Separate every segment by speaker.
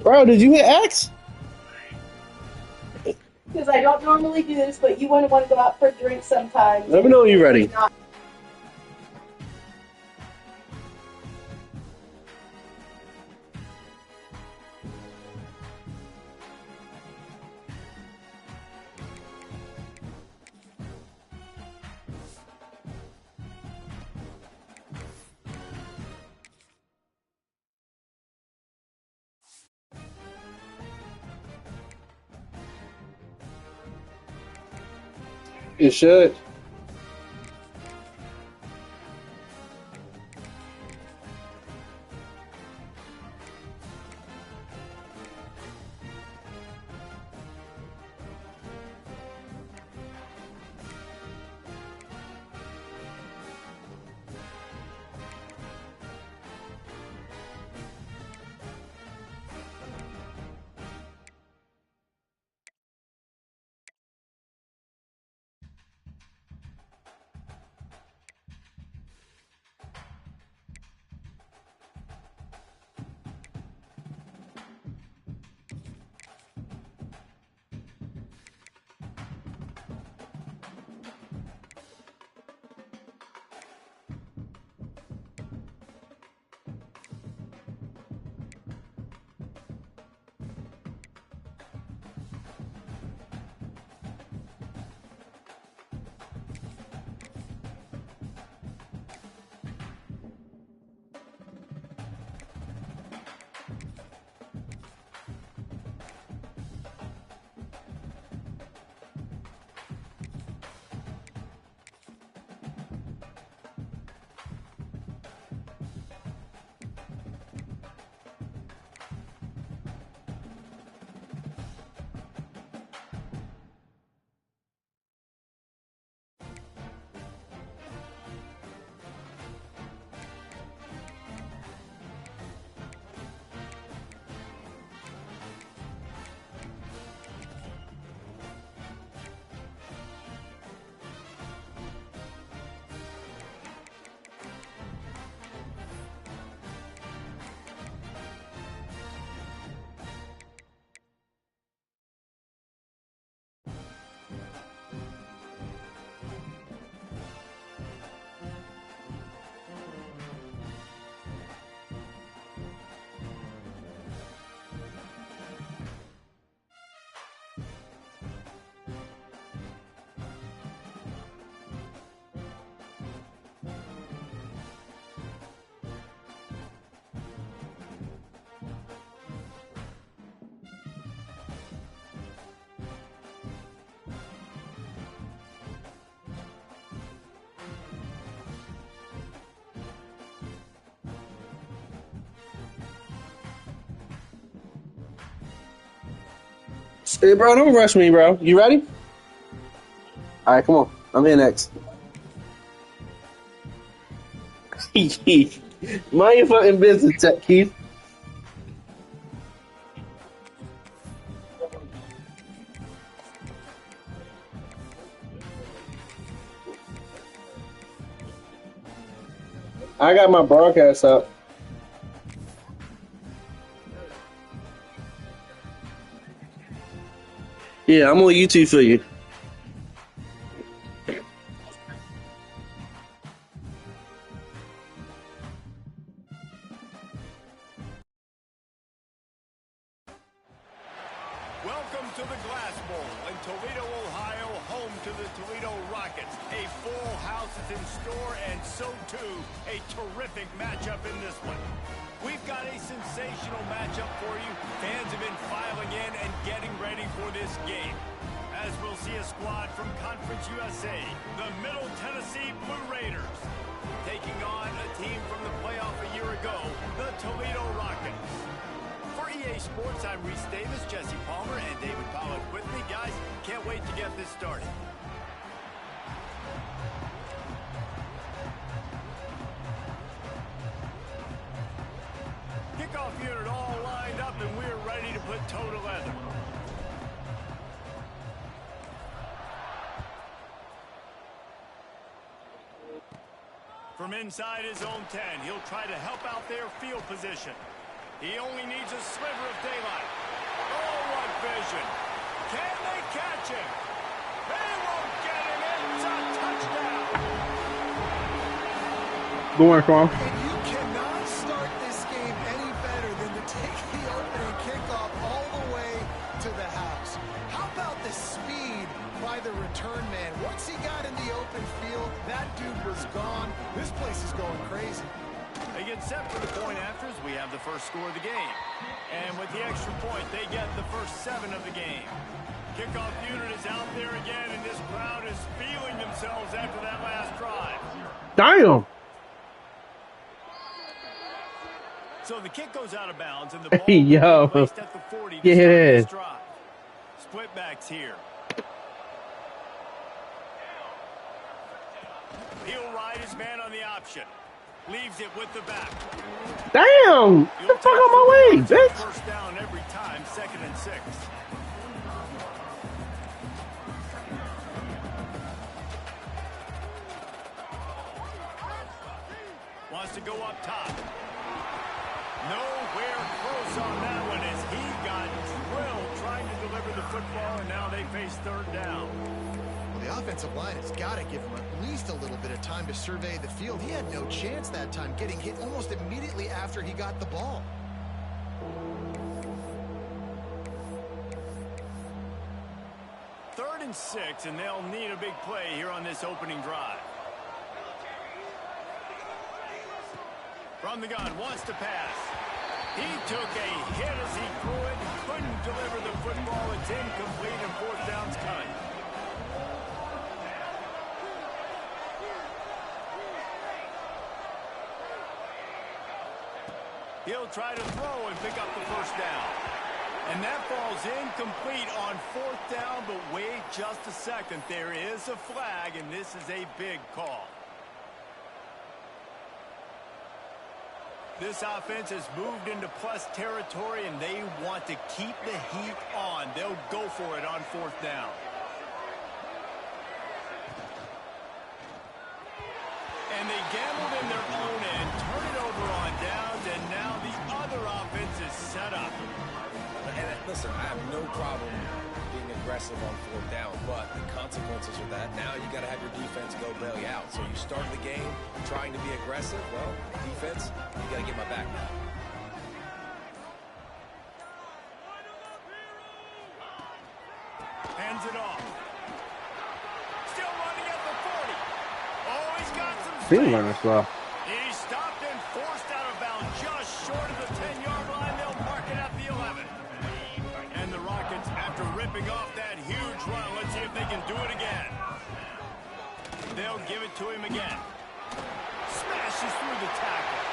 Speaker 1: Bro, did you hit X?
Speaker 2: Because I don't normally do this, but you want to go out for a drink sometimes.
Speaker 1: Let me know when you're ready. It should. Hey, bro, don't rush me, bro. You ready? All right, come on. I'm in next. Mind your fucking business, Keith. I got my broadcast up. Yeah, I'm on YouTube for you.
Speaker 3: Welcome to the Glass Bowl in Toledo, Ohio, home to the Toledo Rockets. A full house is in store, and so too a terrific matchup in this one. We've got a sensational matchup for you. Fans have been filing in and getting ready for this game. As we'll see a squad from Conference USA, the Middle Tennessee Blue Raiders, taking on a team from the playoff a year ago, the Toledo Rockets. For EA Sports, I'm Reese Davis, Jesse Palmer, and David Pollock with me. Guys, can't wait to get this started. Kickoff unit all lined up, and we're ready to put toe to leather. From inside his own 10, he'll try to help out their field position. He only needs a sliver of daylight. him. They won't get him. It's a touchdown.
Speaker 1: Go on, Carl.
Speaker 4: And you cannot start this game any better than to take the opening kickoff all the way to the house. How about the speed by the return man? Once he got in the open field, that dude was gone. This place is going crazy.
Speaker 3: They get set for the point afters. We have the first score of the game. And with the extra point, they get the first 7 of the game. Kickoff unit is out there again, and this crowd is feeling themselves after that last drive.
Speaker 1: Damn.
Speaker 3: So the kick goes out of bounds, and the ball
Speaker 1: Hey, yo.
Speaker 3: is placed at the 40 to
Speaker 1: Yeah.
Speaker 3: start this drive. Split backs here. He'll ride his man on the option. Leaves it with the back.
Speaker 1: Damn. Get the fuck out my way, bitch.
Speaker 3: First down every time, 2nd and 6. Wants to go up top. Nowhere close on that one as he got drilled trying to deliver the football, and now they face 3rd down.
Speaker 4: Well, the offensive line has got to give him at least a little bit of time to survey the field. He had no chance that time, getting hit almost immediately after he got the ball.
Speaker 3: Third and 6, and they'll need a big play here on this opening drive. From the gun, wants to pass. He took a hit as he threw it, couldn't deliver the football. It's incomplete, and 4th down's coming. He'll try to throw and pick up the first down. And that falls incomplete on 4th down, but wait just a second. There is a flag, and this is a big call. This offense has moved into plus territory, and they want to keep the heat on. They'll go for it on 4th down. And they gambled in their own end, turn it over on downs, and now the other offense is set up.
Speaker 5: And listen, I have no problem being aggressive on 4th down, but the consequences of that, now you got to have your defense go bail you out. So you start the game trying to be aggressive. Well, defense, you got to get my back now.
Speaker 3: Hands it off. Still running at the 40. Oh, he's got some
Speaker 1: Speed
Speaker 3: speed.
Speaker 1: runner slow.
Speaker 3: He's stopped and forced out of bounds just short of the 10-yard line. They'll mark it at the 11. And the Rockets, after ripping off that huge run, let's see if they can do it again. They'll give it to him again. Smashes through the tackle.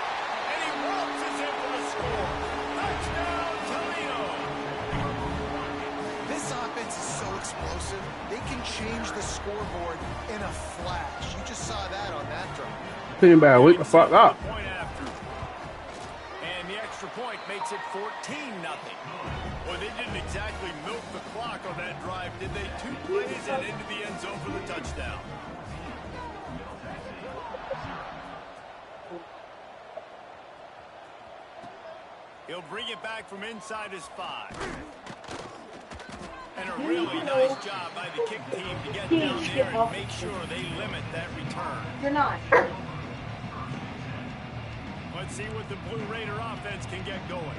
Speaker 3: And he waltzes in for the score. Touchdown, Toledo.
Speaker 4: This offense is so explosive, they can change the scoreboard in a flash. You just saw that on that drive.
Speaker 1: Thinking about wake the fuck up.
Speaker 3: Point after. And the extra point makes it 14-0. Well, they didn't exactly milk the clock on that drive, did they? 2 plays and into the end zone for the touchdown. He'll bring it back from inside his 5. And a really nice job by the kick team to get down there and make sure they limit that return.
Speaker 2: You're not.
Speaker 3: Let's see what the Blue Raider offense can get going.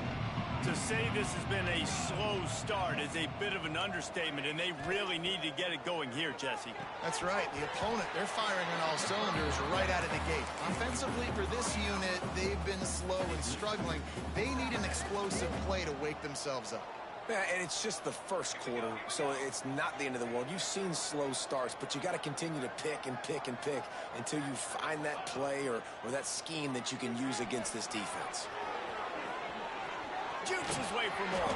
Speaker 3: To say this has been a slow start is a bit of an understatement, and they really need to get it going here, Jesse.
Speaker 4: That's right. The opponent, they're firing on all cylinders right out of the gate. Offensively, for this unit, they've been slow and struggling. They need an explosive play to wake themselves up.
Speaker 5: Yeah, and it's just the first quarter, so it's not the end of the world. You've seen slow starts, but you got to continue to pick and pick and pick until you find that play or that scheme that you can use against this defense.
Speaker 3: Jukes his way for more.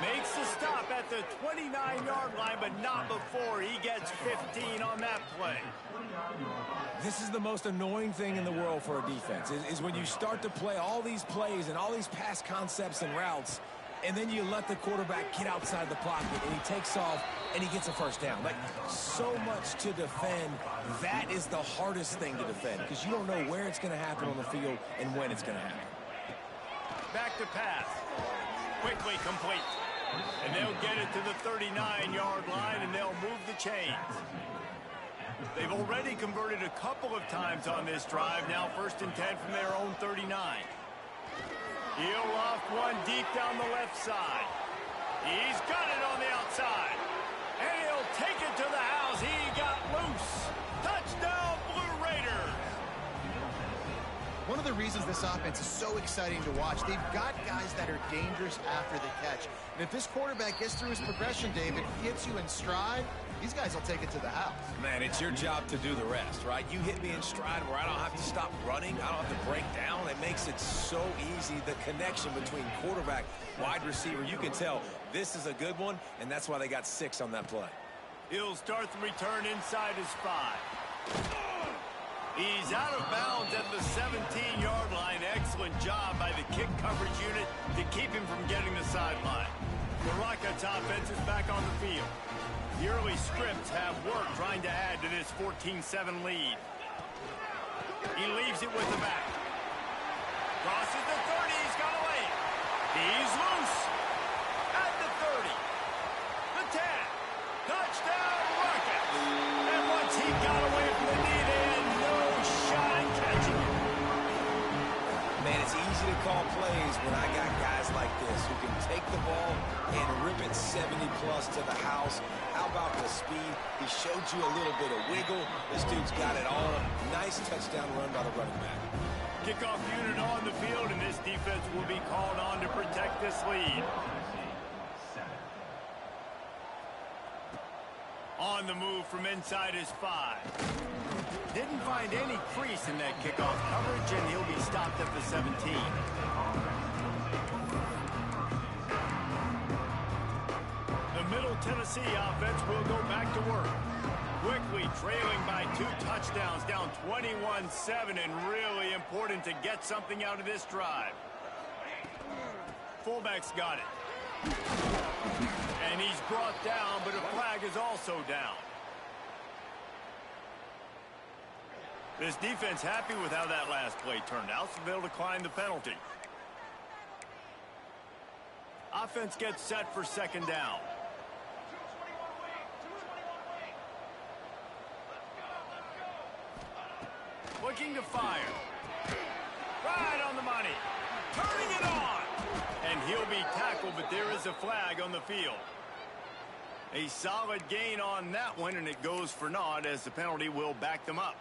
Speaker 3: Makes the stop at the 29-yard line, but not before he gets 15 on that play.
Speaker 5: This is the most annoying thing in the world for a defense, is when you start to play all these plays and all these pass concepts and routes, and then you let the quarterback get outside the pocket, and he takes off, and he gets a first down. Like, so much to defend. That is the hardest thing to defend, because you don't know where it's going to happen on the field and when it's going to happen.
Speaker 3: Back to pass. Quickly complete. And they'll get it to the 39-yard line, and they'll move the chains. They've already converted a couple of times on this drive. Now 1st and 10 from their own 39. He'll loft one deep down the left side. He's got it on the outside. And he'll take it to the house. He got loose. Touchdown, Blue Raiders.
Speaker 4: One of the reasons this offense is so exciting to watch, they've got guys that are dangerous after the catch. And if this quarterback gets through his progression, David, gets you in stride, these guys will take it to the house.
Speaker 5: Man, it's your job to do the rest, right? You hit me in stride where I don't have to stop running. I don't have to break down. It makes it so easy, the connection between quarterback, wide receiver. You can tell this is a good one, and that's why they got 6 on that play.
Speaker 3: He'll start the return inside his 5. He's out of bounds at the 17-yard line. Excellent job by the kick coverage unit to keep him from getting the sideline. The Rockets offense is back on the field. The early scripts have worked trying to add to this 14-7 lead. He leaves it with the back. Crosses the 30. He's got a lane. He's loose. At the 30. The 10. Touchdown, Rockets. And once he got away from the knee, they had no shot at catching him.
Speaker 5: Man, it's easy to call plays when I got guys like this who can take the ball and rip it 70-plus to the house. How about the speed? He showed you a little bit of wiggle. This dude's got it all. Nice touchdown run by the running back.
Speaker 3: Kickoff unit on the field, and this defense will be called on to protect this lead. On the move from inside his 5. Didn't find any crease in that kickoff coverage, and he'll be stopped at the 17. The Middle Tennessee offense will go back to work. Quickly trailing by 2 touchdowns, down 21-7, and really important to get something out of this drive. Fullback's got it. And he's brought down, but a flag is also down. This defense happy with how that last play turned out, so they'll decline the penalty. Offense gets set for 2nd down. Looking to fire. Right on the money. Turning it on. And he'll be tackled, but there is a flag on the field. A solid gain on that one, and it goes for naught as the penalty will back them up.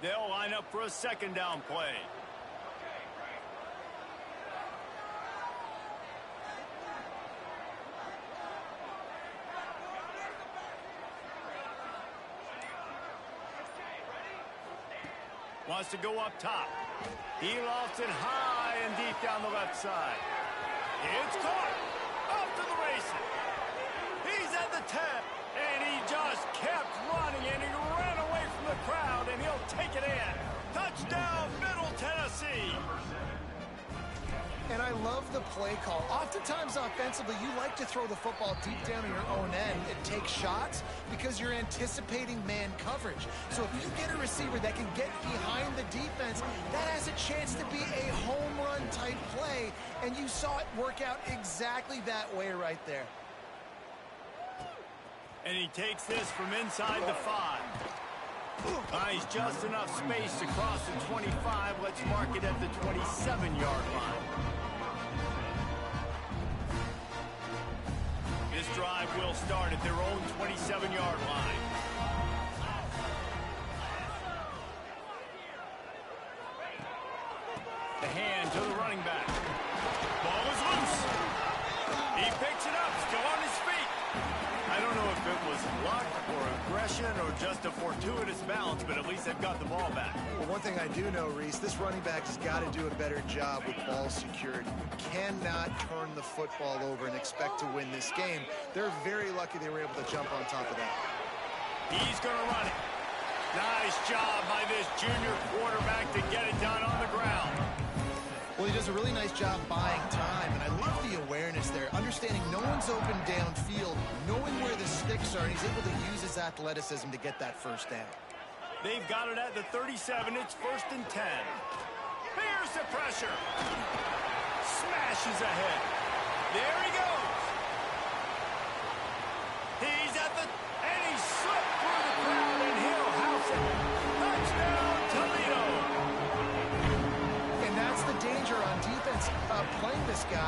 Speaker 3: They'll line up for a 2nd down play. Wants to go up top. He lofts it high and deep down the left side. It's caught. Off to the races. He's at the 10. And he just kept running, and he ran away from the crowd, and he'll take it in. Touchdown, Middle Tennessee.
Speaker 4: And I love the play call. Oftentimes offensively, you like to throw the football deep down in your own end and take shots because you're anticipating man coverage. So if you get a receiver that can get behind the defense, that has a chance to be a home run type play. And you saw it work out exactly that way right there.
Speaker 3: And he takes this from inside the 5. He's just enough space to cross the 25. Let's mark it at the 27-yard line. This drive will start at their own 27-yard line. The hand to the running back. Ball is loose. He picks it up, still on his feet. I don't know if it was luck or aggression or just a fortuitous bounce, but at least they've got the ball back.
Speaker 4: Well, one thing I do know, Reese, this running back has got to do a better job with ball security. Cannot turn the football over and expect to win this game. They're very lucky they were able to jump on top of that.
Speaker 3: He's going to run it. Nice job by this junior quarterback to get it done on the ground.
Speaker 4: Well, he does a really nice job buying time, and I love the awareness there, understanding no one's open downfield, knowing where the sticks are, and he's able to use his athleticism to get that 1st down.
Speaker 3: They've got it at the 37. It's 1st and 10. Here's the pressure. Smashes ahead. There he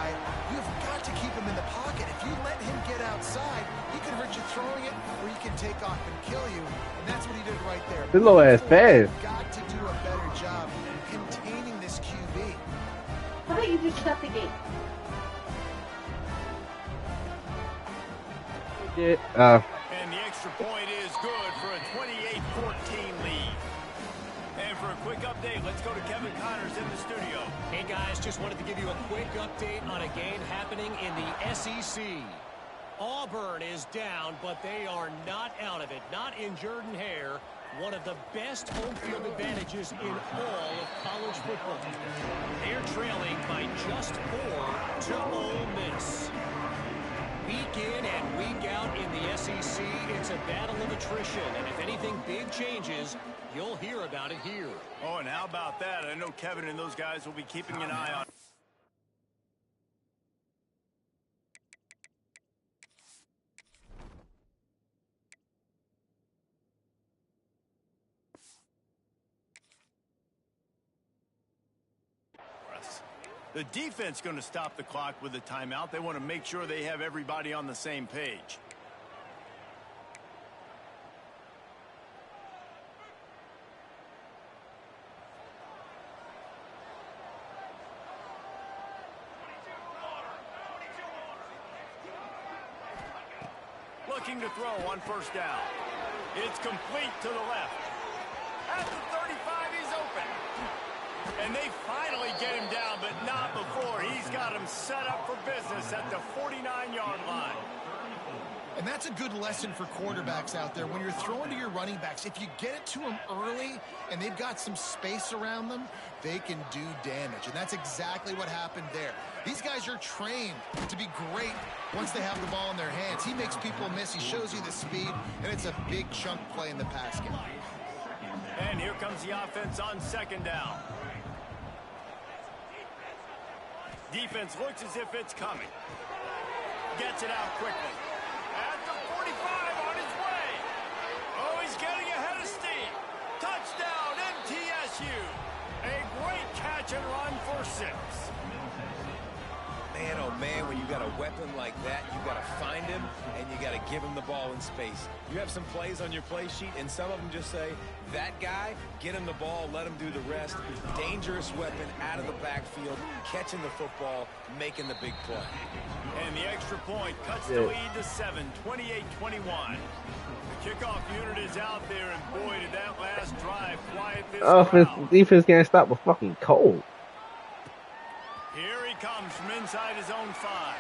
Speaker 4: guy, you've got to keep him in the pocket. If you let him get outside, he can hurt you throwing it, or he can take off and kill you. And that's what he did right there.
Speaker 1: This little ass fast.
Speaker 4: You've got to do a better job containing this QB.
Speaker 2: How about you just shut the gate?
Speaker 1: Yeah.
Speaker 3: And the extra point is good for a 28-14 lead. And for a quick update, let's go to Kevin Connors in the studio.
Speaker 6: Hey guys, just wanted to give you a quick update on a game happening in the SEC. Auburn is down, but they are not out of it. Not in Jordan-Hare, one of the best home field advantages in all of college football. They're trailing by just 4 to Ole Miss. Week in and week out in the SEC, it's a battle of attrition, and if anything big changes, you'll hear about it here.
Speaker 3: Oh, and how about that? I know Kevin and those guys will be keeping an eye on. The defense going to stop the clock with a timeout. They want to make sure they have everybody on the same page. Looking to throw on first down. It's complete to the left. At the 35, he's open. And they finally get him down, but not before. He's got him set up for business at the 49-yard line.
Speaker 4: And that's a good lesson for quarterbacks out there. When you're throwing to your running backs, if you get it to them early and they've got some space around them, they can do damage. And that's exactly what happened there. These guys are trained to be great once they have the ball in their hands. He makes people miss. He shows you the speed, and it's a big chunk play in the pass game.
Speaker 3: And here comes the offense on second down. Defense looks as if it's coming. Gets it out quickly. At the 45 on his way. Oh, he's getting ahead of steam. Touchdown, MTSU. A great catch and run for 6.
Speaker 5: Man, oh man, when you got a weapon like that, you got to find him and you got to give him the ball in space. You have some plays on your play sheet, and some of them just say, that guy, get him the ball, let him do the rest. Dangerous weapon out of the backfield, catching the football, making the big play.
Speaker 3: And the extra point cuts the lead to 7, 28-21. The kickoff unit is out there, and boy, did that last drive quiet this crowd.
Speaker 1: Defense can't stop a fucking cold.
Speaker 3: Here he comes from inside his own 5.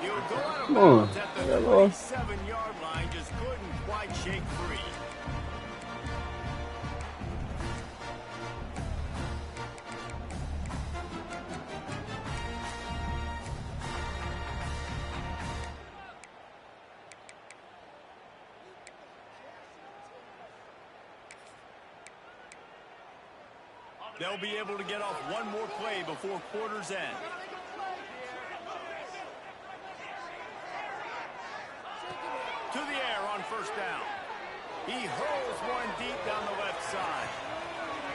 Speaker 3: He'll go out of
Speaker 1: Come on.
Speaker 3: bounds at the 27-yard line, just couldn't quite shake free. They'll be able to get off one more play before quarter's end. To the air on first down. He hurls one deep down the left side.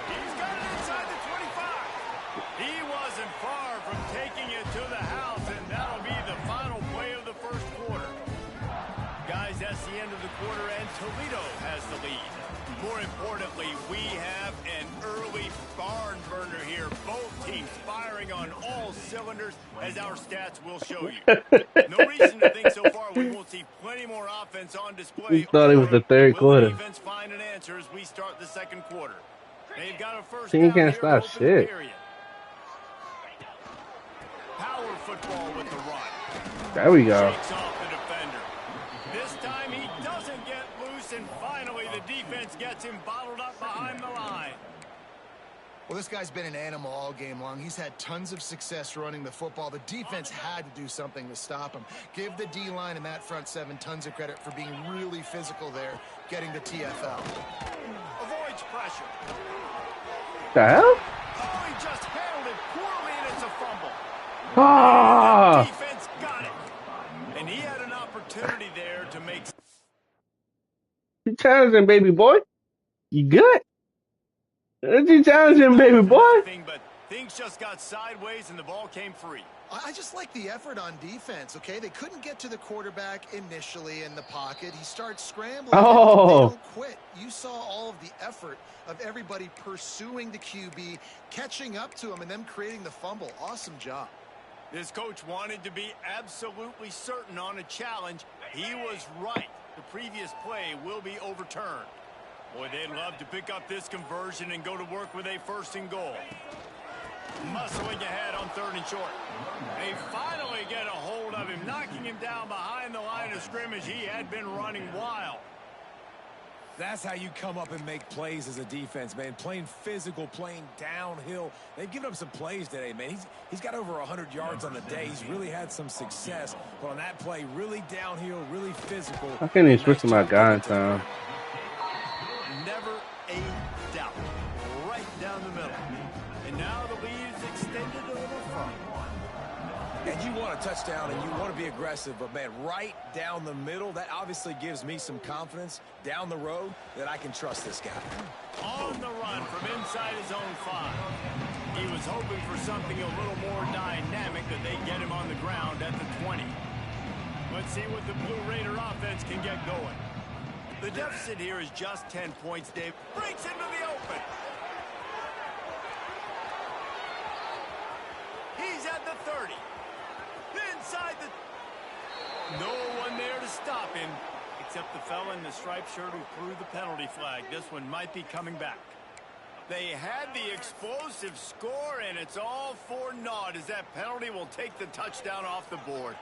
Speaker 3: He's got it inside the 25. He wasn't far from taking it to the house, and that'll be the final play of the first quarter. Guys, that's the end of the quarter, and Toledo has the lead. More importantly, we have an early barn burner here. Both teams firing on all cylinders, as our stats will show you. No reason to think so far we won't see plenty more offense on display.
Speaker 1: We thought it was the third quarter.
Speaker 3: Defense find an answer as we start the second quarter. They've got a first
Speaker 1: Team
Speaker 3: down
Speaker 1: can't
Speaker 3: here
Speaker 1: stop
Speaker 3: to open the
Speaker 1: shit.
Speaker 3: period. Power football with the run.
Speaker 1: There we go.
Speaker 3: Shakes off the defender. This time he doesn't get loose, and finally the defense gets him bottled up behind the line.
Speaker 4: Well, this guy's been an animal all game long. He's had tons of success running the football. The defense had to do something to stop him. Give the D-line and that front 7 tons of credit for being really physical there, getting the TFL.
Speaker 3: Avoids pressure.
Speaker 1: The hell?
Speaker 3: Oh, he just handled it poorly, and it's a fumble.
Speaker 1: Ah!
Speaker 3: Defense got it. And he had an opportunity there to make...
Speaker 1: You challenging, baby boy? You good? What you challenging, baby boy?
Speaker 3: But Things just got sideways and the ball came free.
Speaker 4: I just like the effort on defense, okay? They couldn't get to the quarterback initially in the pocket. He starts scrambling.
Speaker 1: Oh.
Speaker 4: They don't quit. You saw all of the effort of everybody pursuing the QB, catching up to him, and them creating the fumble. Awesome job.
Speaker 3: This coach wanted to be absolutely certain on a challenge. He was right. The previous play will be overturned. Boy, they'd love to pick up this conversion and go to work with a 1st and goal. Muscling ahead on 3rd and short. They finally get a hold of him, knocking him down behind the line of scrimmage. He had been running wild.
Speaker 5: That's how you come up and make plays as a defense, man. Playing physical, playing downhill. They've given up some plays today, man. He's got over 100 yards on the day. He's really had some success. But on that play, really downhill, really physical.
Speaker 1: I can't even switch to my guy in time.
Speaker 3: Never a doubt. Right down the middle. And now the lead is extended a little further.
Speaker 5: And you want a touchdown and you want to be aggressive, but man, right down the middle, that obviously gives me some confidence down the road that I can trust this guy.
Speaker 3: On the run from inside his own 5. He was hoping for something a little more dynamic, that they get him on the ground at the 20. Let's see what the Blue Raider offense can get going. The deficit here is just 10 points, Dave. Breaks into the open. He's at the 30. Inside the... No one there to stop him, except the fella in the striped shirt who threw the penalty flag. This one might be coming back. They had the explosive score, and it's all for naught as that penalty will take the touchdown off the board.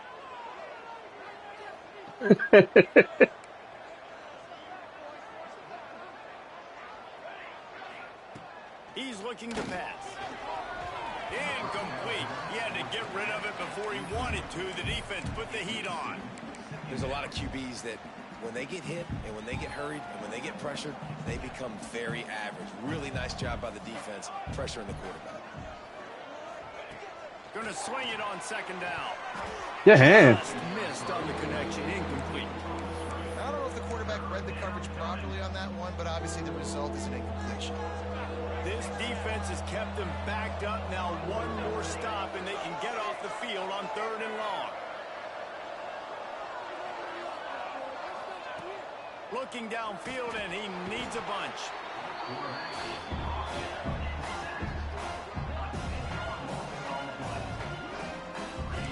Speaker 3: He's looking to pass. Incomplete. He had to get rid of it before he wanted to. The defense put the heat on.
Speaker 5: There's a lot of QBs that when they get hit and when they get hurried and when they get pressured, they become very average. Really nice job by the defense, pressuring the quarterback.
Speaker 3: Going to swing it on 2nd down.
Speaker 1: Your hand.
Speaker 3: Just missed on the connection. Incomplete.
Speaker 4: I don't know if the quarterback read the coverage properly on that one, but obviously the result is an incompletion.
Speaker 3: This defense has kept them backed up. Now one more stop, and they can get off the field on 3rd and long. Looking downfield, and he needs a bunch.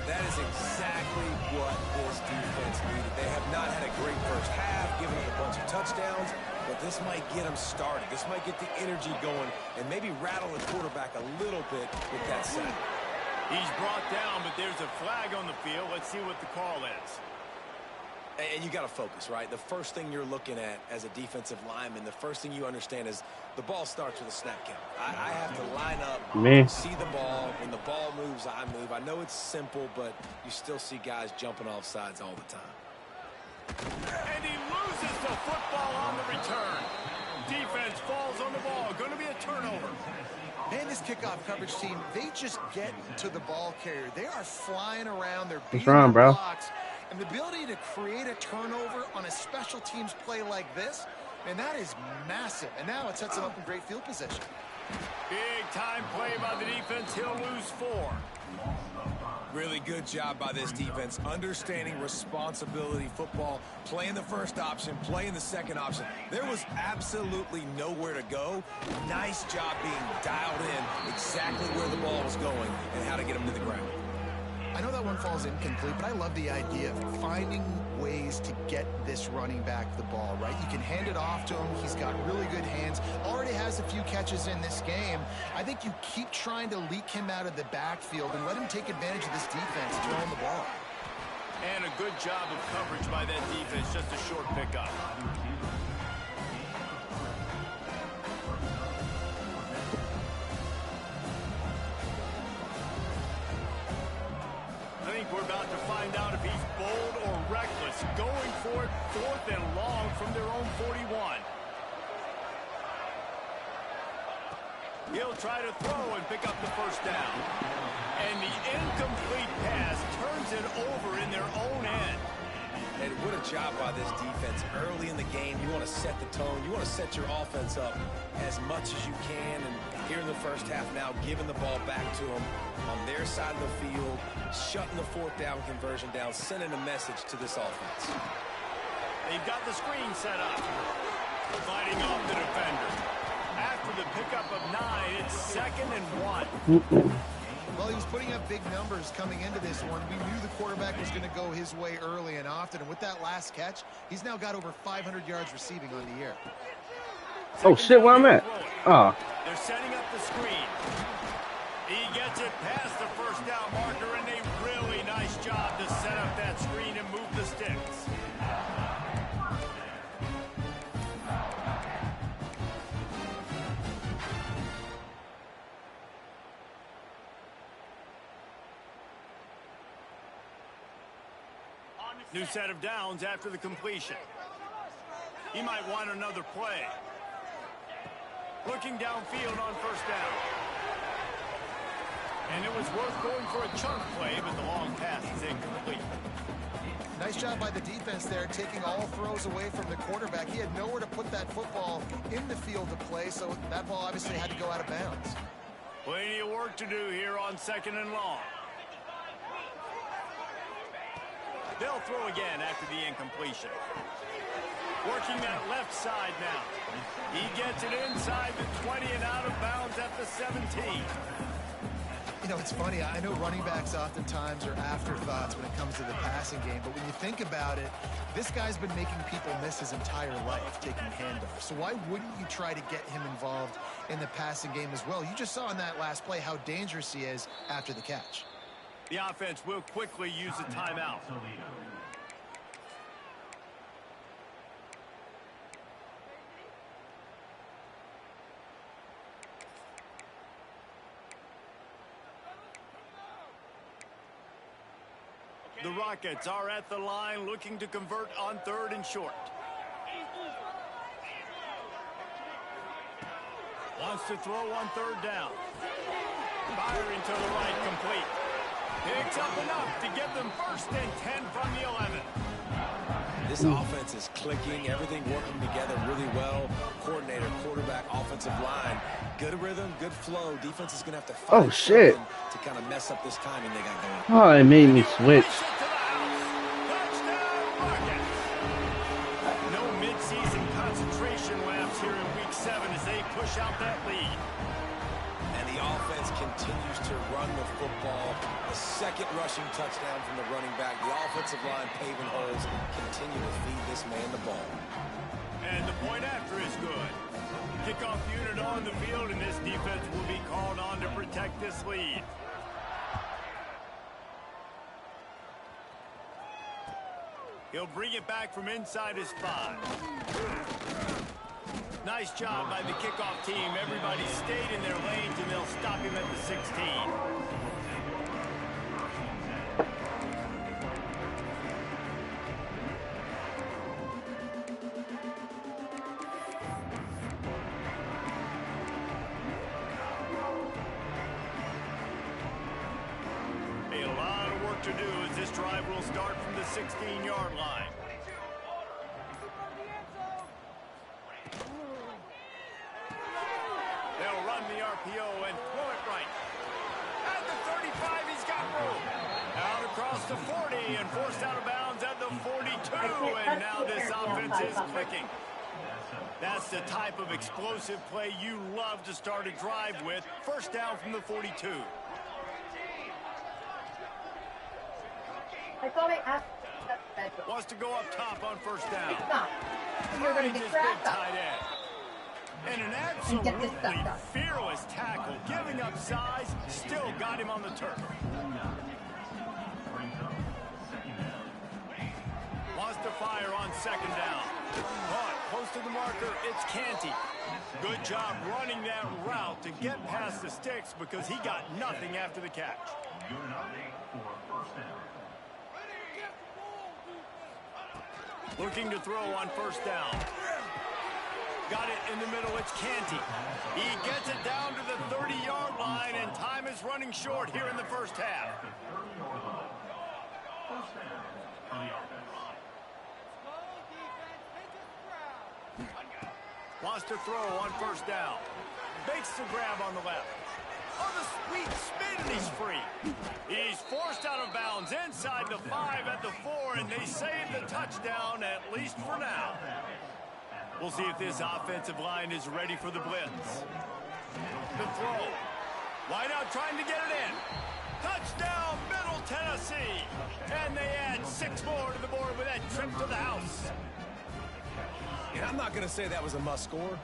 Speaker 5: That is exactly what this defense needed. They have not had a great first half, giving up a bunch of touchdowns, but this might get them started. This might get the energy going and maybe rattle the quarterback a little bit with that sack.
Speaker 3: He's brought down, but there's a flag on the field. Let's see what the call is.
Speaker 5: And you got to focus, right? The first thing you're looking at as a defensive lineman, the first thing you understand is the ball starts with a snap count. I have to line up, see the ball. When the ball moves, I move. I know it's simple, but you still see guys jumping off sides all the time.
Speaker 3: And he loses the football on the return. Defense falls on the ball. Going to be a turnover.
Speaker 4: Man, this kickoff coverage team, they just get to the ball carrier. They are flying around. They're
Speaker 1: beating their
Speaker 4: blocks. And the ability to create a turnover on a special teams play like this, and that is massive. And now it sets them up in great field position.
Speaker 3: Big time play by the defense. He'll lose 4.
Speaker 5: Really good job by this defense, understanding responsibility football, playing the first option, playing the second option. There was absolutely nowhere to go. Nice job being dialed in exactly where the ball was going and how to get him to the ground.
Speaker 4: I know that one falls incomplete, but I love the idea of finding ways to get this running back the ball, right? You can hand it off to him. He's got really good hands. Already has a few catches in this game. I think you keep trying to leak him out of the backfield and let him take advantage of this defense throwing the ball.
Speaker 3: And a good job of coverage by that defense. Just a short pickup. I think we're about to find out if he's bold or reckless. Going for it, 4th and long from their own 41. He'll try to throw and pick up the first down. And the incomplete pass turns it over in their own end.
Speaker 5: And what a job by this defense. Early in the game, you want to set the tone. You want to set your offense up as much as you can. And here in the first half now, giving the ball back to them on their side of the field, shutting the fourth down conversion down, sending a message to this offense.
Speaker 3: They've got the screen set up. Fighting off the defender. After the pickup of 9, it's 2nd and 1.
Speaker 4: Well, he was putting up big numbers coming into this one. We knew the quarterback was going to go his way early and often. And with that last catch, he's now got over 500 yards receiving on the year.
Speaker 1: Oh, shit, where I'm at? Oh.
Speaker 3: They're setting up the screen. He gets it past the first down marker, and a really nice job to set up that screen and move the sticks. New set of downs after the completion. He might want another play. Looking downfield on first down. And it was worth going for a chunk play, but the long pass is incomplete.
Speaker 4: Nice job by the defense there, taking all throws away from the quarterback. He had nowhere to put that football in the field to play, so that ball obviously had to go out of bounds.
Speaker 3: Plenty of work to do here on 2nd and long. They'll throw again after the incompletion. Working that left side now. He gets it inside the 20 and out of bounds at the 17.
Speaker 4: You know, it's funny. I know running backs oftentimes are afterthoughts when it comes to the passing game, but when you think about it, this guy's been making people miss his entire life taking handoffs. So why wouldn't you try to get him involved in the passing game as well? You just saw in that last play how dangerous he is after the catch.
Speaker 3: The offense will quickly use a timeout. The Rockets are at the line looking to convert on 3rd and short. Wants to throw on 3rd down. Firing to the right, complete. Picks up enough to get them 1st and 10 from the 11.
Speaker 5: This offense is clicking, everything working together really well. Coordinator, quarterback, offensive line, good rhythm, good flow. Defense is going to have to find
Speaker 1: shit
Speaker 5: to kind of mess up this timing they got going.
Speaker 1: Oh, it made me switch.
Speaker 3: No midseason concentration laps here in week 7 as they push out that lead.
Speaker 5: And the offense continues to run the football. A 2nd rushing touchdown from the running back. The offensive line paving holes, continue to feed this man the ball.
Speaker 3: And the point after is good. Kickoff unit on the field, and this defense will be called on to protect this lead. He'll bring it back from inside his 5. Nice job by the kickoff team. Everybody stayed in their lanes, and they'll stop him at the 16. A lot of work to do as this drive will start from the 16-yard line. They'll run the RPO and throw it right. At the 35, he's got room. Out across the 40 and forced out of bounds at the 42. And now this offense is clicking. That's the type of explosive play you love to start a drive with. 1st down from the 42.
Speaker 2: I thought I asked.
Speaker 3: Wants to go up top on 1st down.
Speaker 2: It's not. You're going to get
Speaker 3: Big
Speaker 2: trapped up.
Speaker 3: tight end. And an
Speaker 2: get this
Speaker 3: absolutely
Speaker 2: stuff done.
Speaker 3: fearless tackle, giving up size, still got him on the turf. Wants to fire on 2nd down. Caught close to the marker, it's Canty. Good job running that route to get past the sticks because he got nothing after the catch. Looking to throw on 1st down. Got it in the middle, it's Canty. He gets it down to the 30-yard line, and time is running short here in the 1st half. Wants to throw on 1st down. Makes the grab on the left. On the sweet spin, and he's free. He's forced out of bounds inside the 5 at the 4, and they save the touchdown, at least for now. We'll see if this offensive line is ready for the blitz. The throw. Wide out trying to get it in. Touchdown, Middle Tennessee. And they add 6 more to the board with that trip to the house.
Speaker 5: And I'm not going to say that was a must score,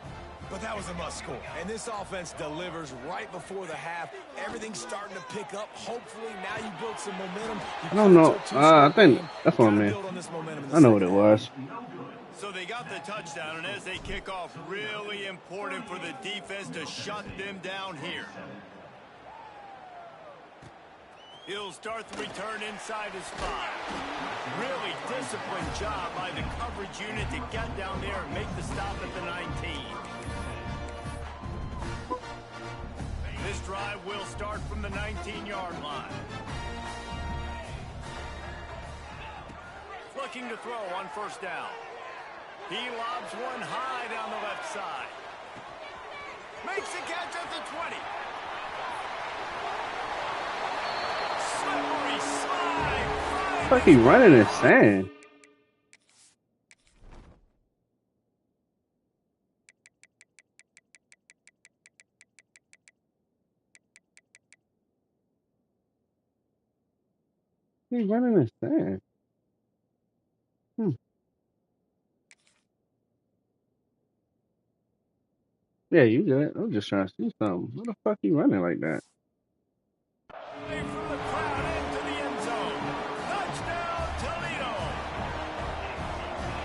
Speaker 5: but that was a must score. And this offense delivers right before the half. Everything's starting to pick up. Hopefully now you built some momentum.
Speaker 1: I don't know. I think that's what I meant. I know what it was.
Speaker 3: So they got the touchdown, and as they kick off, really important for the defense to shut them down here. He'll start the return inside his 5. Really disciplined job by the coverage unit to get down there and make the stop at the 19. This drive will start from the 19-yard line. Looking to throw on first down. He lobs one high down the left side. Makes the catch at the 20. Slippery slide.
Speaker 1: It's like he's running in sand. He's running in sand. Yeah, you good. I'm just trying to see something. What the fuck you running like that?
Speaker 3: From the crowd into the end zone. Touchdown, Toledo.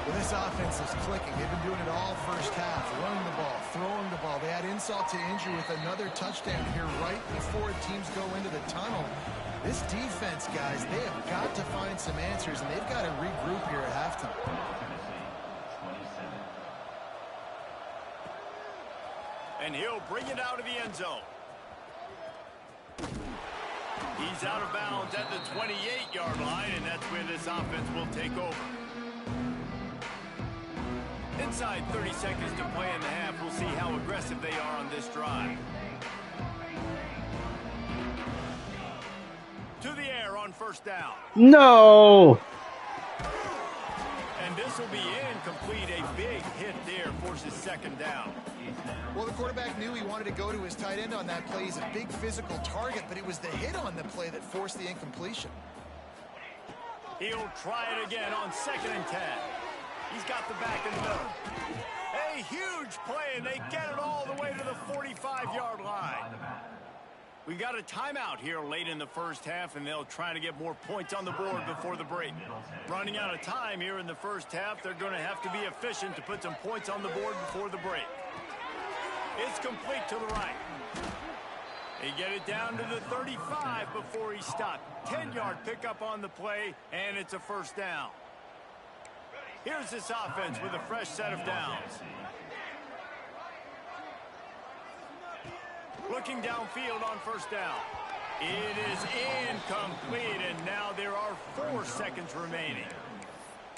Speaker 4: Well, this offense is clicking. They've been doing it all first half. Running the ball, throwing the ball. They add insult to injury with another touchdown here right before teams go into the tunnel. This defense, guys, they have got to find some answers, and they've got to regroup here at halftime.
Speaker 3: And he'll bring it out of the end zone. He's out of bounds at the 28-yard line, and that's where this offense will take over. Inside 30 seconds to play in the half. We'll see how aggressive they are on this drive. To the air on first down.
Speaker 1: No!
Speaker 3: And this will be incomplete. A big hit there forces second down.
Speaker 4: Well, the quarterback knew he wanted to go to his tight end on that play. He's a big physical target, but it was the hit on the play that forced the incompletion.
Speaker 3: He'll try it again on 2nd and 10. He's got the back in the middle. A huge play, and they get it all the way to the 45-yard line. We've got a timeout here late in the first half, and they'll try to get more points on the board before the break. Running out of time here in the first half, they're going to have to be efficient to put some points on the board before the break. It's complete to the right. They get it down to the 35 before he stopped. 10-yard pickup on the play, and it's a first down. Here's this offense with a fresh set of downs. Looking downfield on first down. It is incomplete, and now there are 4 seconds remaining.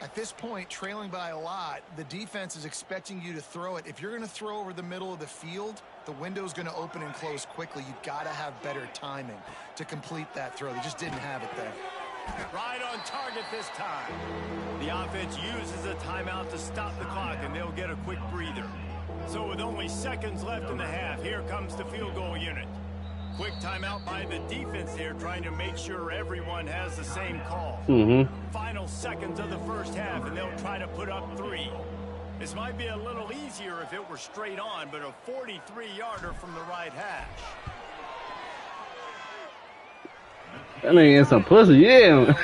Speaker 4: At this point, trailing by a lot, the defense is expecting you to throw it. If you're going to throw over the middle of the field, the window's going to open and close quickly. You've got to have better timing to complete that throw. They just didn't have it there.
Speaker 3: Right on target this time. The offense uses a timeout to stop the clock, and they'll get a quick breather. So with only seconds left in the half, here comes the field goal unit. Quick timeout by the defense here, trying to make sure everyone has the same call. Final seconds of the first half, and they'll try to put up 3. This might be a little easier if it were straight on, but a 43-yarder from the right hash.
Speaker 1: That nigga is some pussy, yeah.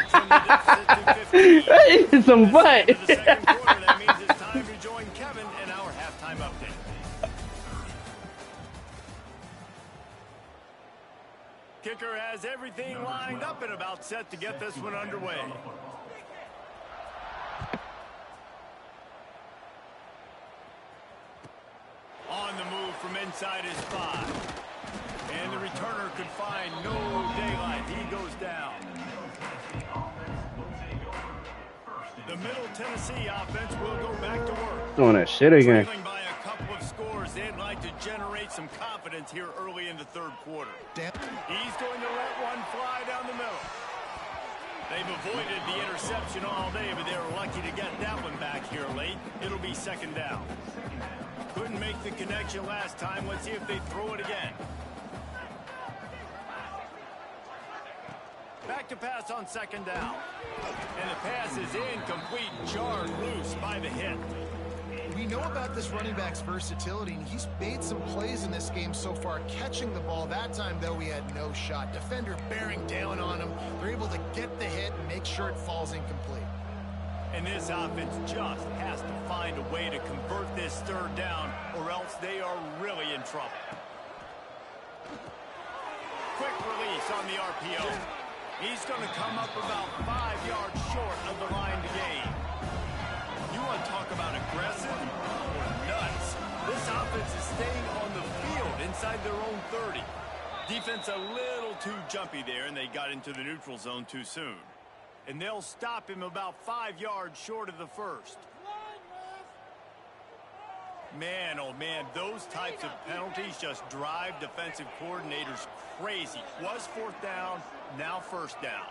Speaker 1: That is some butt.
Speaker 3: That means it's time to join Kevin in our halftime update. Kicker has everything lined up and about set to get this one underway. On the move from inside his 5. And the returner could find no daylight. He goes down. The Middle Tennessee offense will go back to work.
Speaker 1: Doing that shit again.
Speaker 3: Trailing by a couple of scores, they'd like to generate some confidence here early in the third quarter.
Speaker 4: Damn.
Speaker 3: He's going to let one fly down the middle. They've avoided the interception all day, but they were lucky to get that one back here late. It'll be second down. Couldn't make the connection last time. Let's see if they throw it again. Back to pass on second down. And the pass is incomplete, jarred loose by the hit.
Speaker 4: We know about this running back's versatility, and he's made some plays in this game so far catching the ball. That time, though, he had no shot. Defender bearing down on him. They're able to get the hit and make sure it falls incomplete.
Speaker 3: And this offense just has to find a way to convert this third down, or else they are really in trouble. Quick release on the RPO. He's going to come up about 5 yards short of the line to gain. You want to talk about aggressive or nuts? This offense is staying on the field inside their own 30. Defense a little too jumpy there, and they got into the neutral zone too soon. And they'll stop him about 5 yards short of the first. Man, oh man, those types of penalties just drive defensive coordinators crazy. Was fourth down, now first down.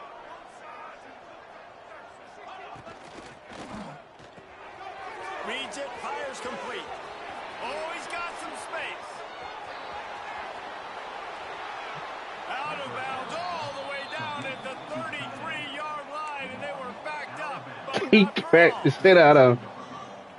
Speaker 3: Reads it, fires complete. Oh, he's got some space. Out of bounds all the way down at the 33-yard line, and they were backed up. But
Speaker 1: He
Speaker 3: not for
Speaker 1: cracked the
Speaker 3: long.
Speaker 1: shit out of him.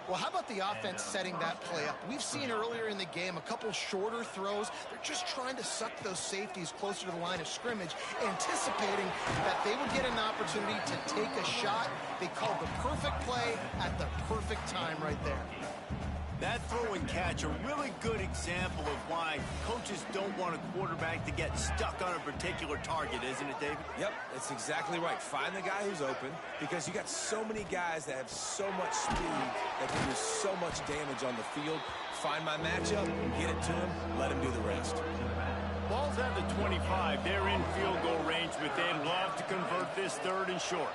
Speaker 4: Well, how about the offense setting that play up? We've seen earlier in the game a couple shorter throws. They're just trying to suck those safeties closer to the line of scrimmage, anticipating that they would get an opportunity to take a shot. They called the perfect play at the perfect time right there.
Speaker 3: That throw and catch, a really good example of why coaches don't want a quarterback to get stuck on a particular target, isn't it, David?
Speaker 5: Yep, that's exactly right. Find the guy who's open, because you got so many guys that have so much speed that can do so much damage on the field. Find my matchup, get it to him, let him do the rest.
Speaker 3: Ball's at the 25. They're in field goal range, but they'd love to convert this third and short.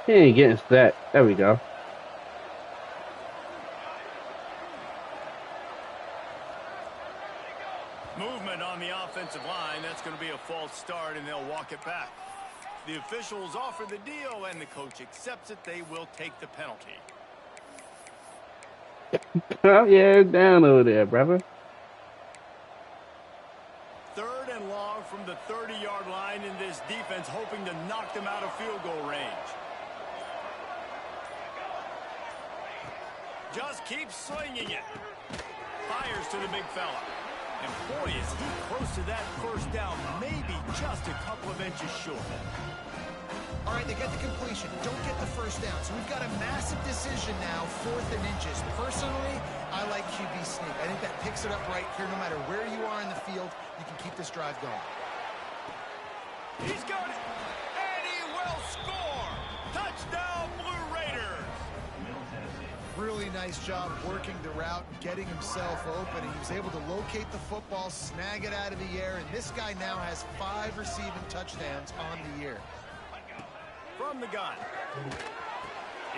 Speaker 1: He ain't getting set. There we go.
Speaker 3: Movement on the offensive line. That's going to be a false start, and they'll walk it back. The officials offer the deal, and the coach accepts it. They will take the penalty.
Speaker 1: Calm your ass down over there, brother.
Speaker 3: Third and long from the 30-yard line, in this defense hoping to knock them out of field goal range. Just keeps swinging it. Fires to the big fella. And boy, is he close to that first down. Maybe just a couple of inches short.
Speaker 4: All right, they get the completion. Don't get the first down. So we've got a massive decision now, 4th and inches. Personally, I like QB sneak. I think that picks it up right here. No matter where you are in the field, you can keep this drive going.
Speaker 3: He's got it. And he will score. Touchdown, Blue Raiders.
Speaker 4: Really nice job working the route and getting himself open. He was able to locate the football, snag it out of the air, and this guy now has 5 receiving touchdowns on the year.
Speaker 3: From the gun.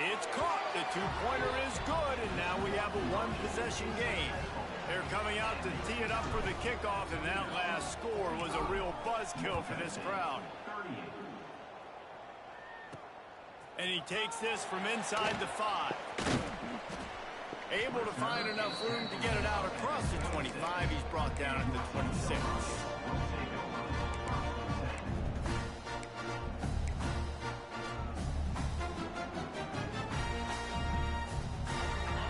Speaker 3: It's caught. The two-pointer is good, and now we have a one-possession game. They're coming out to tee it up for the kickoff, and that last score was a real buzzkill for this crowd. And he takes this from inside the 5. Able to find enough room to get it out across the 25. He's brought down at the 26.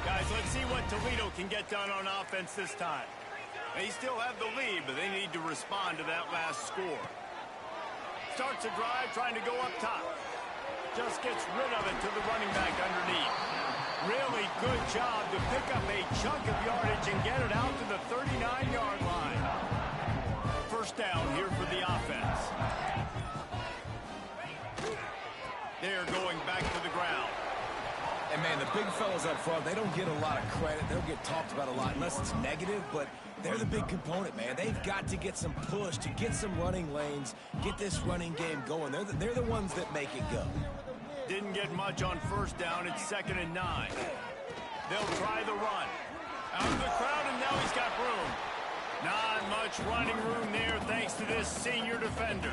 Speaker 3: Guys, let's see what Toledo can get done on offense this time. They still have the lead, but they need to respond to that last score. Starts a drive trying to go up top. Just gets rid of it to the running back underneath. Really good job to pick up a chunk of yardage and get it out to the 39-yard line. First down here for the offense. They're going back to the ground.
Speaker 5: And, man, the big fellas up front, they don't get a lot of credit. They don't get talked about a lot unless it's negative, but they're the big component, man. They've got to get some push, to get some running lanes, get this running game going. They're the ones that make it go.
Speaker 3: Didn't get much on first down. It's 2nd and 9. They'll try the run. Out of the crowd, and now he's got room. Not much running room there thanks to this senior defender.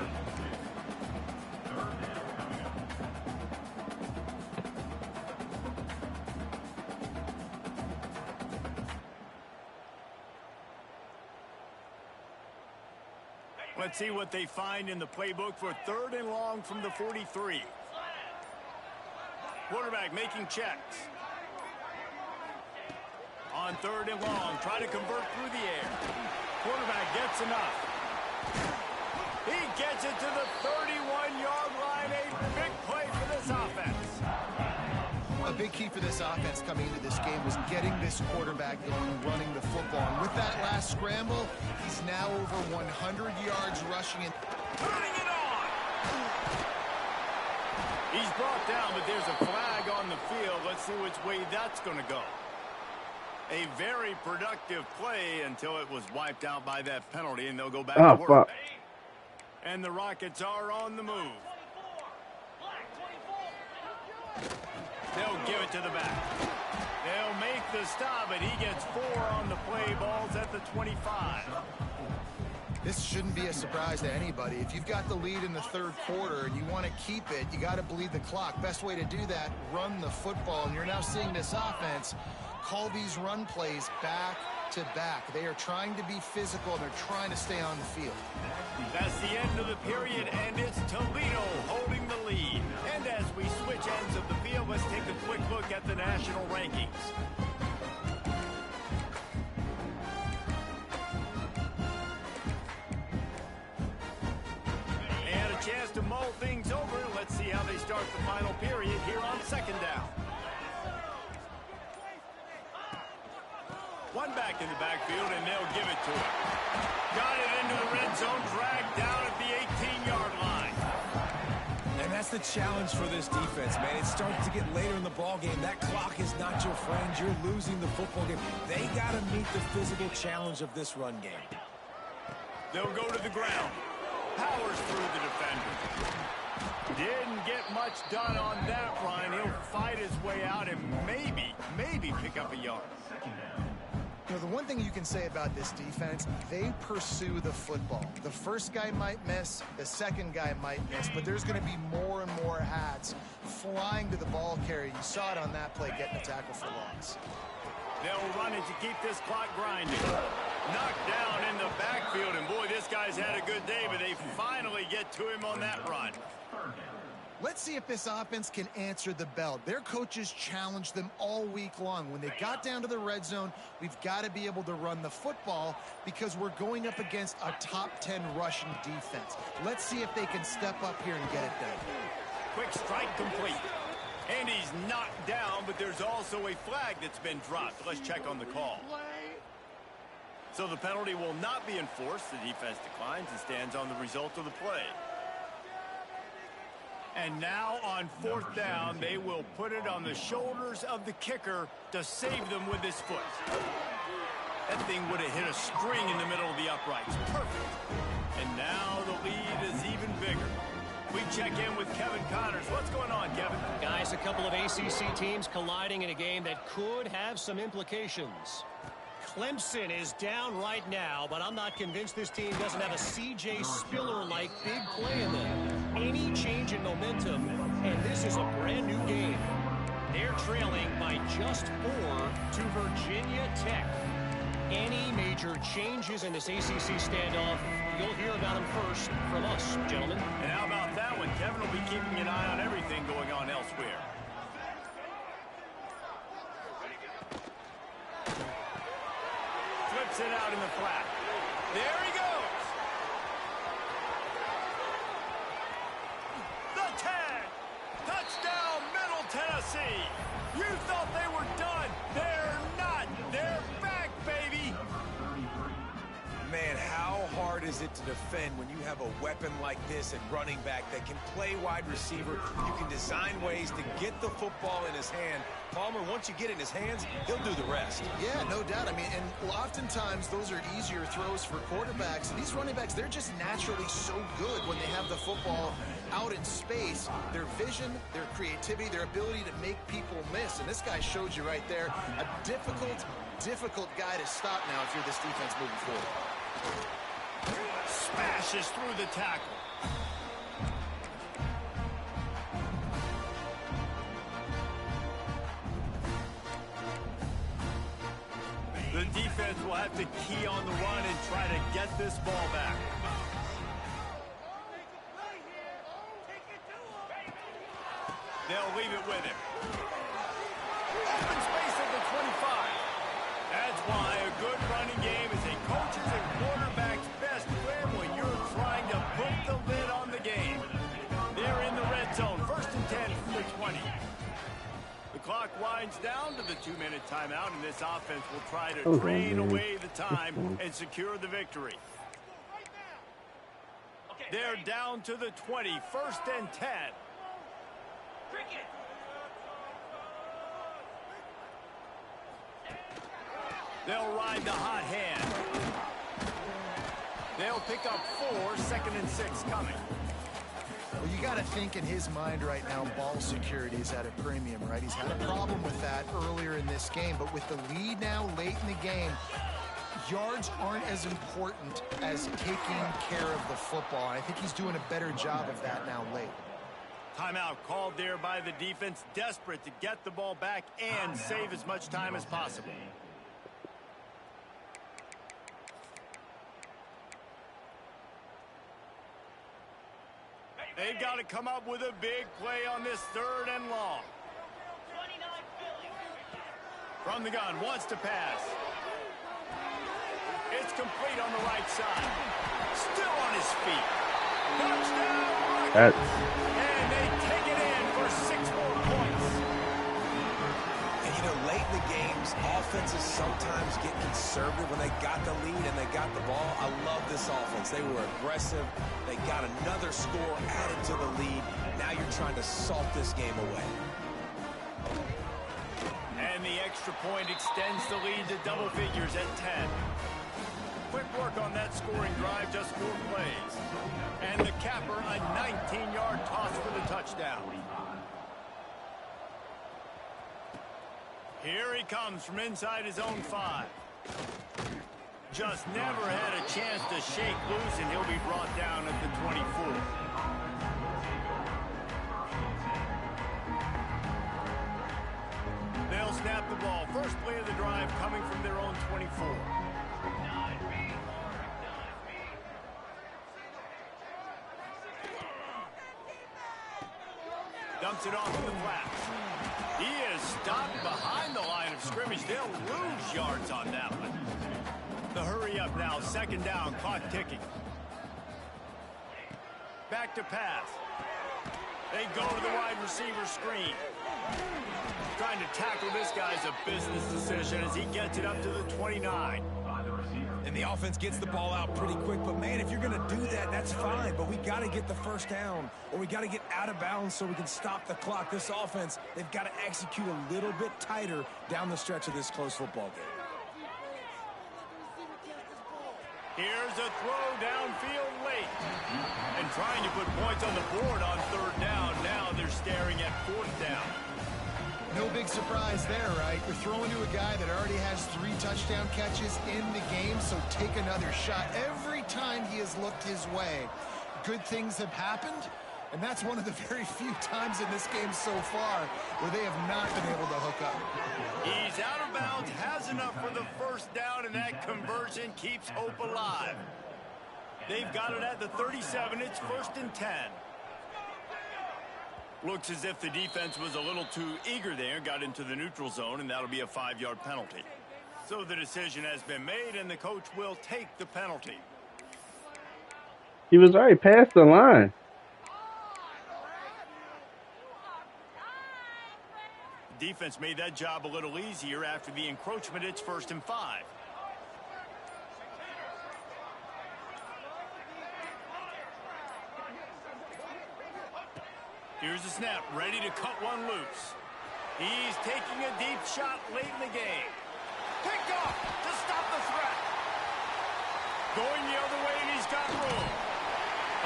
Speaker 3: Let's see what they find in the playbook for 3rd and long from the 43. Quarterback making checks. On 3rd and long, try to convert through the air. Quarterback gets enough. He gets it to the 31-yard line. A big play for this offense.
Speaker 4: A big key for this offense coming into this game was getting this quarterback going, running the football. And with that last scramble, he's now over 100 yards rushing and
Speaker 3: Turning it on. He's brought down, but there's a flag on the field. Let's see which way that's going to go. A very productive play until it was wiped out by that penalty, and they'll go back to work.
Speaker 1: Fuck.
Speaker 3: And the Rockets are on the move. They'll give it to the back. They'll make the stop, and he gets 4 on the play. Ball's at the 25.
Speaker 4: this shouldn't be a surprise to anybody. If you've got the lead in the 3rd quarter and you want to keep it, you got to bleed the clock. Best way to do that, run the football. And you're now seeing this offense call these run plays back to back. They are trying to be physical, and they're trying to stay on the field.
Speaker 3: That's the end of the period, and it's Toledo holding the lead. And as we switch ends of the field, let's take a quick look at the national rankings. And a chance to mull things over. Let's see how they start the final period here on 2nd down. One back in the backfield, and they'll give it to him. Got it into the red zone, dragged down at the 18-yard line.
Speaker 5: And that's the challenge for this defense, man. It starts to get later in the ball game. That clock is not your friend. You're losing the football game. They got to meet the physical challenge of this run game.
Speaker 3: They'll go to the ground. Powers through the defender. Didn't get much done on that run. He'll fight his way out and maybe pick up a yard.
Speaker 4: You know, the one thing you can say about this defense, they pursue the football. The first guy might miss, the second guy might miss, but there's going to be more and more hats flying to the ball carrier. You saw it on that play, getting a tackle for loss.
Speaker 3: They'll run it to keep this clock grinding. Knocked down in the backfield, and boy, this guy's had a good day, but they finally get to him on that run.
Speaker 4: Let's see if this offense can answer the bell. Their coaches challenged them all week long. When they got down to the red zone, we've got to be able to run the football because we're going up against a top 10 rushing defense. Let's see if they can step up here and get it done.
Speaker 3: Quick strike complete. And he's knocked down, but there's also a flag that's been dropped. Let's check on the call. So the penalty will not be enforced. The defense declines and stands on the result of the play. And now on 4th down, they will put it on the shoulders of the kicker to save them with his foot. That thing would have hit a string in the middle of the uprights. Perfect. And now the lead is even bigger. We check in with Kevin Connors. What's going on, Kevin?
Speaker 6: Guys, a couple of ACC teams colliding in a game that could have some implications. Clemson is down right now, but I'm not convinced this team doesn't have a C.J. Spiller-like big play in them. Any change in momentum, and this is a brand new game. They're trailing by just 4 to Virginia Tech. Any major changes in this ACC standoff, you'll hear about them first from us, gentlemen.
Speaker 3: And how about that one? Kevin will be keeping an eye on everything going on elsewhere. Flips it out in the flat. There he goes. The tag. Touchdown, Middle Tennessee. You thought they were done. They're not. They're back, baby.
Speaker 5: Man, how hard is it to defend when you have a weapon like this at running back that can play wide receiver? You can design ways to get the football in his hand. Palmer, once you get it in his hands, he'll do the rest.
Speaker 4: Yeah, no doubt. I mean, and oftentimes those are easier throws for quarterbacks. And these running backs, they're just naturally so good when they have the football out in space. Their vision, their creativity, their ability to make people miss. And this guy showed you right there, a difficult guy to stop now if you're this defense moving forward.
Speaker 3: Smashes through the tackle. The defense will have to key on the run and try to get this ball back. They'll leave it with him. Open space at the 25. That's why a good running game is a coach's and quarterback's best friend when you're trying to put the lid on the game. They're in the red zone. 1st and 10 from the 20. The clock winds down to the 2-minute timeout, and this offense will try to drain away the time and secure the victory. They're down to the 20. 1st and 10. They'll ride the hot hand. They'll pick up 4. 2nd and 6 coming.
Speaker 4: Well, you got to think in his mind right now, ball security is at a premium, right? He's had a problem with that earlier in this game, but with the lead now late in the game, yards aren't as important as taking care of the football. I think he's doing a better job of that now late.
Speaker 3: Timeout called there by the defense, desperate to get the ball back and save as much time as possible. They've got to come up with a big play on this 3rd and long. From the gun, wants to pass. It's complete on the right side. Still on his feet. Touchdown! And they take it in for 6 more points.
Speaker 5: And you know, late in the games, offenses sometimes get conservative when they got the lead and they got the ball. I love this offense. They were aggressive. They got another score added to the lead. Now you're trying to salt this game away.
Speaker 3: And the extra point extends the lead to double figures at 10. Quick work on that scoring drive, just 4 plays. And the capper, a 19-yard toss for the touchdown. Here he comes from inside his own 5. Just never had a chance to shake loose, and he'll be brought down at the 24. They'll snap the ball. First play of the drive coming from their own 24. Dumps it off in the flats. He is stopped behind the line of scrimmage. They'll lose yards on that one. The hurry up now. 2nd down. Clock ticking. Back to pass. They go to the wide receiver screen. Trying to tackle this guy's a business decision as he gets it up to the 29.
Speaker 5: And the offense gets the ball out pretty quick. But, man, if you're going to do that, that's fine. But we got to get the 1st down, or we got to get out of bounds so we can stop the clock. This offense, they've got to execute a little bit tighter down the stretch of this close football game.
Speaker 3: Here's a throw downfield late. And trying to put points on the board on 3rd down. Now they're staring at 4th down.
Speaker 4: No big surprise there, right? You're throwing to a guy that already has 3 touchdown catches in the game, so take another shot. Every time he has looked his way, good things have happened, and that's one of the very few times in this game so far where they have not been able to hook up.
Speaker 3: He's out of bounds, has enough for the 1st down, and that conversion keeps hope alive. They've got it at the 37. It's 1st and 10. Looks as if the defense was a little too eager there, got into the neutral zone, and that'll be a 5-yard penalty. So the decision has been made, and the coach will take the penalty.
Speaker 1: He was already past the line.
Speaker 3: Defense made that job a little easier after the encroachment. It's 1st and 5. Here's the snap, ready to cut one loose. He's taking a deep shot late in the game. Picked off to stop the threat. Going the other way, and he's got room.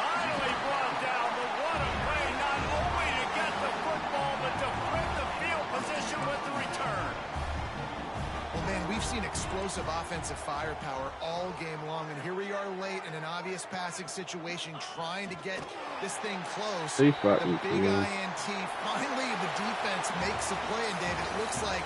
Speaker 3: Finally brought down, but what a play, not only to get the football, but to flip the field position with the return.
Speaker 4: Well, man, we've seen explosive offensive firepower all game long, and here we are late in an obvious passing situation trying to get this thing close. The big INT. Finally, the defense makes a play, and David, it looks like